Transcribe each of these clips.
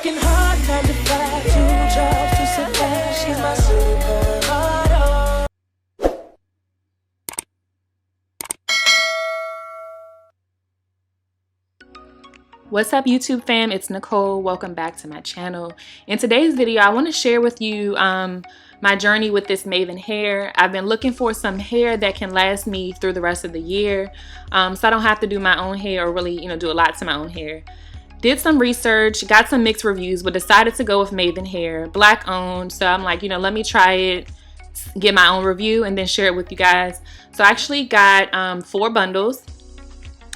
Working hard, 9 to 5, 2 jobs to survive. She's my supermodel. What's up, YouTube fam? It's Nicole. Welcome back to my channel. In today's video, I want to share with you my journey with this Mayvenn hair. I've been looking for some hair that can last me through the rest of the year, so I don't have to do my own hair or really, do a lot to my own hair. Did some research, got some mixed reviews, but decided to go with Mayvenn hair, black owned. So I'm like, let me try it, get my own review, and then share it with you guys. So I actually got 4 bundles.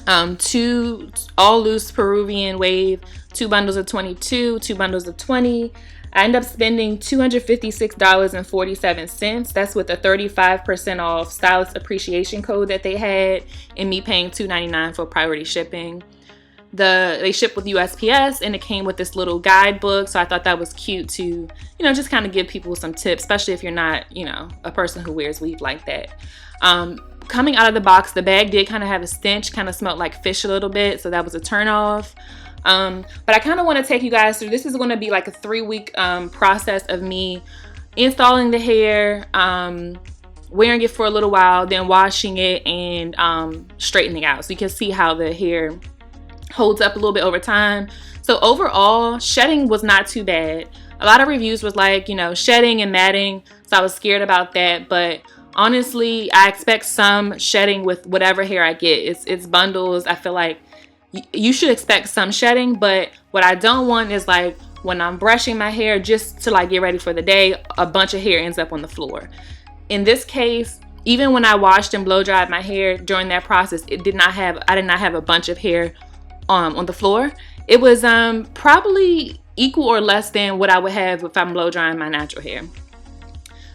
2 all loose Peruvian wave, 2 bundles of 22, 2 bundles of 20. I ended up spending $256.47. That's with a 35% off stylist appreciation code that they had, and me paying $2.99 for priority shipping. They ship with USPS, and it came with this little guidebook, so I thought that was cute to, just kind of give people some tips, especially if you're not, a person who wears weave like that. Coming out of the box, the bag did kind of have a stench, kind of smelled like fish a little bit, so that was a turn off. But I kind of want to take you guys through, this is going to be like a 3-week process of me installing the hair, wearing it for a little while, then washing it and straightening it out, so you can see how the hair holds up a little bit over time. So overall, shedding was not too bad. A lot of reviews was like, shedding and matting, so I was scared about that, but honestly, I expect some shedding with whatever hair I get. It's bundles. I feel like you should expect some shedding, but what I don't want is like when I'm brushing my hair just to like get ready for the day, a bunch of hair ends up on the floor. In this case, even when I washed and blow dried my hair during that process, I did not have a bunch of hair on the floor. It was probably equal or less than what I would have if I'm blow drying my natural hair.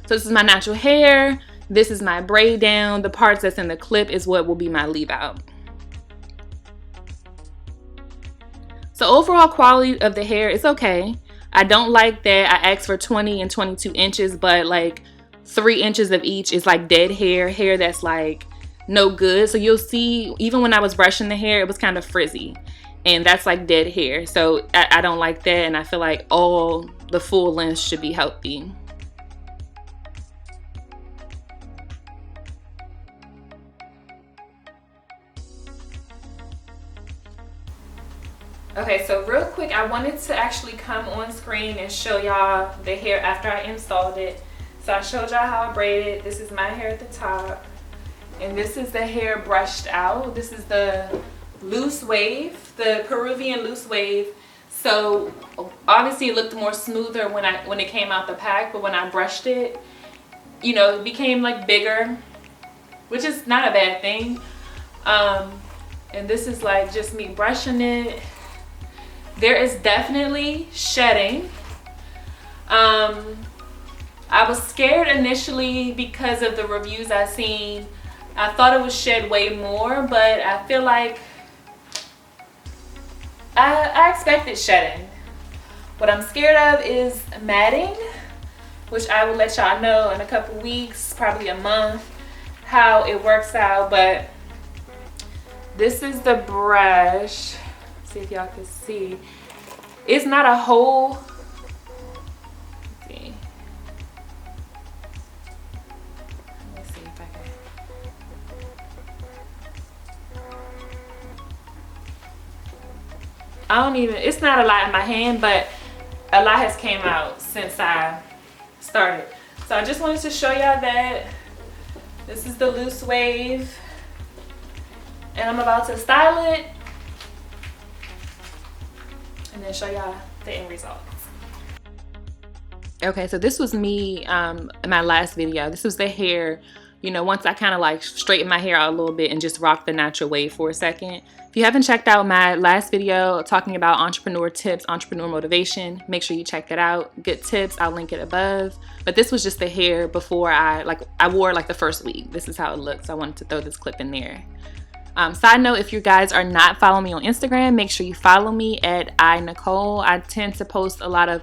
So this is my natural hair. This is my braid down. The parts that's in the clip is what will be my leave out. So overall quality of the hair is okay. I don't like that I asked for 20 and 22 inches, but like 3 inches of each is like dead hair that's like no good. So you'll see, even when I was brushing the hair, it was kind of frizzy, and that's like dead hair. So I don't like that, and I feel like all the full length should be healthy. Okay, so real quick, I wanted to actually come on screen and show y'all the hair after I installed it. So I showed y'all how I braided. This is my hair at the top, and this is the hair brushed out. This is the loose wave, the Peruvian loose wave. So obviously it looked more smoother when it came out the pack, but when I brushed it, it became like bigger, which is not a bad thing. And this is like just me brushing it. There is definitely shedding. I was scared initially because of the reviews I seen. I thought it would shed way more, but I feel like I expected shedding. What I'm scared of is matting, which I will let y'all know in a couple weeks, probably a month, how it works out. But this is the brush. See if y'all can see. It's not a whole, let's see. Let's see if I can. It's not a lot in my hand, but a lot has came out since I started. So I just wanted to show y'all that this is the loose wave, and I'm about to style it and then show y'all the end results. Okay, so this was me in my last video. This was the hair, once I kind of like straightened my hair out a little bit and just rocked the natural wave for a second. If you haven't checked out my last video talking about entrepreneur tips, entrepreneur motivation, make sure you check that out. Good tips, I'll link it above. But this was just the hair before I wore like the first week. This is how it looks. I wanted to throw this clip in there. Side note, if you guys are not following me on Instagram, make sure you follow me at Nekol. I tend to post a lot of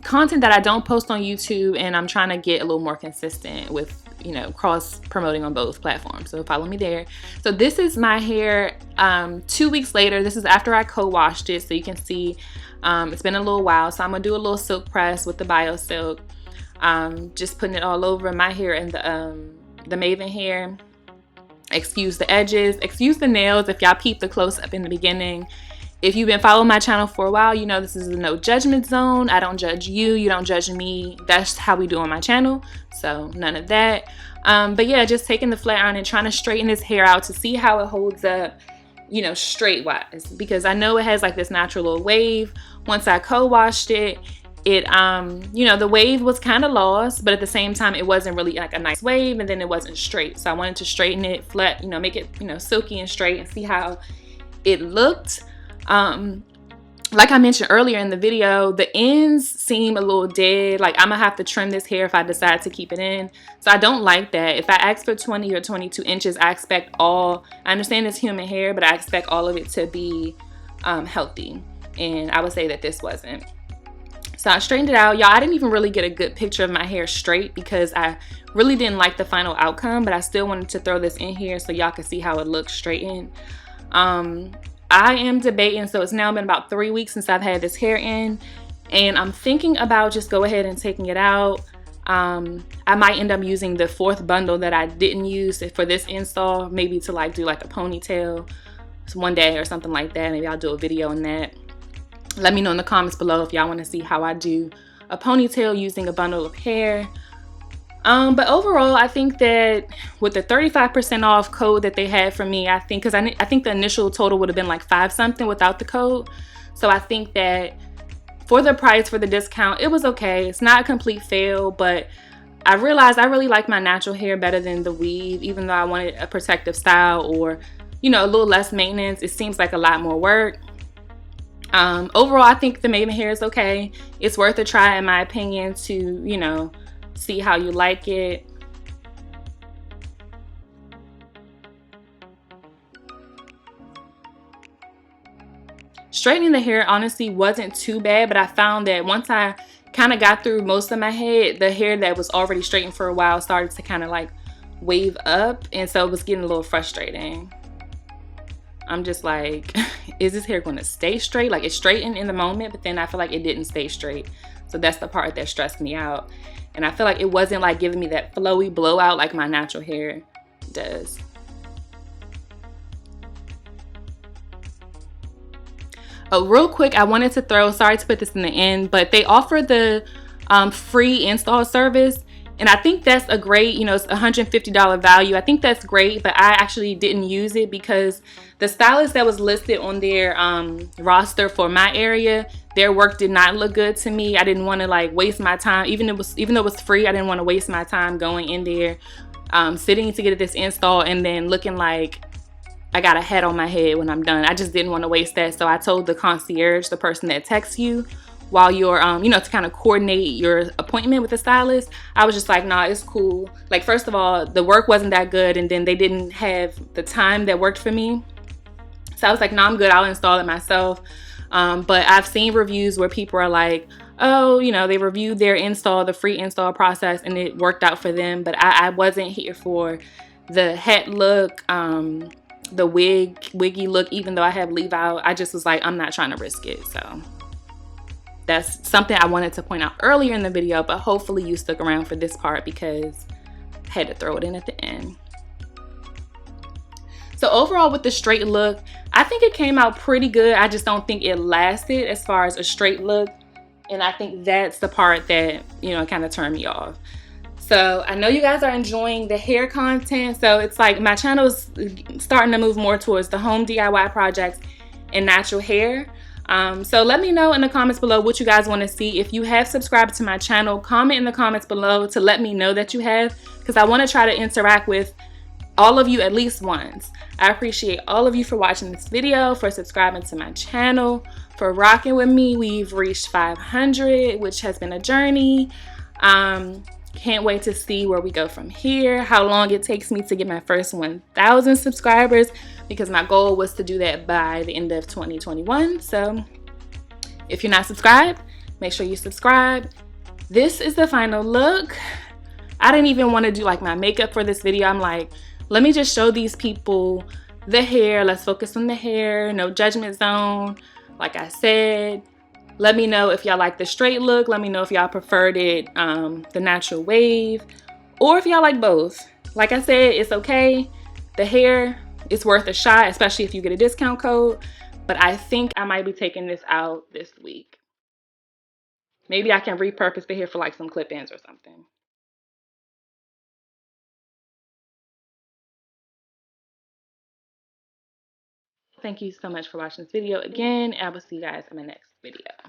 content that I don't post on YouTube, and I'm trying to get a little more consistent with you know, cross promoting on both platforms. So follow me there. So this is my hair 2 weeks later. This is after I co-washed it. So you can see it's been a little while. So I'm gonna do a little silk press with the Bio Silk. Just putting it all over my hair and the Mayvenn hair. Excuse the edges, excuse the nails if y'all peeped the close up in the beginning. If you've been following my channel for a while, you know this is a no judgment zone. I don't judge you, you don't judge me. That's how we do on my channel, so none of that. But yeah, just taking the flat iron and trying to straighten this hair out to see how it holds up, you know, straight wise, because I know it has like this natural little wave. Once I co-washed it, you know, the wave was kind of lost, but at the same time it wasn't really like a nice wave, and then it wasn't straight. So I wanted to straighten it flat, you know, make it, you know, silky and straight, and see how it looked. Like I mentioned earlier in the video, the ends seem a little dead. Like I'm gonna have to trim this hair if I decide to keep it in. So I don't like that. If I ask for 20 or 22 inches, I expect I understand it's human hair, but I expect all of it to be healthy. And I would say that this wasn't. So I straightened it out. Y'all, I didn't even really get a good picture of my hair straight because I really didn't like the final outcome, but I still wanted to throw this in here so y'all can see how it looks straightened. I am debating, so it's now been about 3 weeks since I've had this hair in, and I'm thinking about just go ahead and taking it out. I might end up using the 4th bundle that I didn't use for this install, maybe to like do like a ponytail one day or something like that. Maybe I'll do a video on that. Let me know in the comments below if y'all want to see how I do a ponytail using a bundle of hair. But overall, I think that with the 35% off code that they had for me, I think, because I think the initial total would have been like 5 something without the code. So I think that for the price, for the discount, it was okay. It's not a complete fail, but I realized I really like my natural hair better than the weave, even though I wanted a protective style or, you know, a little less maintenance. It seems like a lot more work. Overall, I think the Mayvenn hair is okay. It's worth a try in my opinion to, you know, see how you like it. Straightening the hair honestly wasn't too bad, but I found that once I kind of got through most of my head, the hair that was already straightened for a while started to kind of like wave up, and so it was getting a little frustrating. I'm just like, is this hair going to stay straight? Like, it's straightened in the moment, but then I feel like it didn't stay straight. So that's the part that stressed me out. And I feel like it wasn't like giving me that flowy blowout like my natural hair does. Oh, real quick, I wanted to throw, sorry to put this in the end, but they offer the free install service. And I think that's a great, you know, it's $150 value. I think that's great, but I actually didn't use it because the stylist that was listed on their roster for my area, their work did not look good to me. I didn't want to like waste my time, even though it was free. I didn't want to waste my time going in there, sitting to get this install and then looking like I got a hat on my head when I'm done. I just didn't want to waste that. So I told the concierge, the person that texts you while you're, you know, to kind of coordinate your appointment with the stylist, I was just like, nah, it's cool. Like, first of all, the work wasn't that good, and then they didn't have the time that worked for me. So I was like, nah, I'm good. I'll install it myself. But I've seen reviews where people are like, oh, you know, they reviewed their install, the free install process, and it worked out for them. But I wasn't here for the hat look, the wiggy look, even though I have leave out. I just was like, I'm not trying to risk it. So that's something I wanted to point out earlier in the video, but hopefully you stuck around for this part because I had to throw it in at the end. So overall with the straight look, I think it came out pretty good. I just don't think it lasted as far as a straight look. And I think that's the part that, you know, kind of turned me off. So I know you guys are enjoying the hair content. So it's like my channel is starting to move more towards the home DIY projects and natural hair. So let me know in the comments below what you guys want to see. If you have subscribed to my channel, comment in the comments below to let me know that you have, because I want to try to interact with all of you at least once. I appreciate all of you for watching this video, for subscribing to my channel, for rocking with me. We've reached 500, which has been a journey. Can't wait to see where we go from here, how long it takes me to get my first 1,000 subscribers, because my goal was to do that by the end of 2021. So if you're not subscribed, make sure you subscribe. This is the final look. I didn't even want to do like my makeup for this video. I'm like, let me just show these people the hair. Let's focus on the hair. No judgment zone. Like I said, let me know if y'all like the straight look. Let me know if y'all preferred it the natural wave, or if y'all like both. Like I said, it's okay. The hair is worth a shot, especially if you get a discount code. But I think I might be taking this out this week. Maybe I can repurpose the hair for like some clip-ins or something. Thank you so much for watching this video again. I will see you guys in my next video.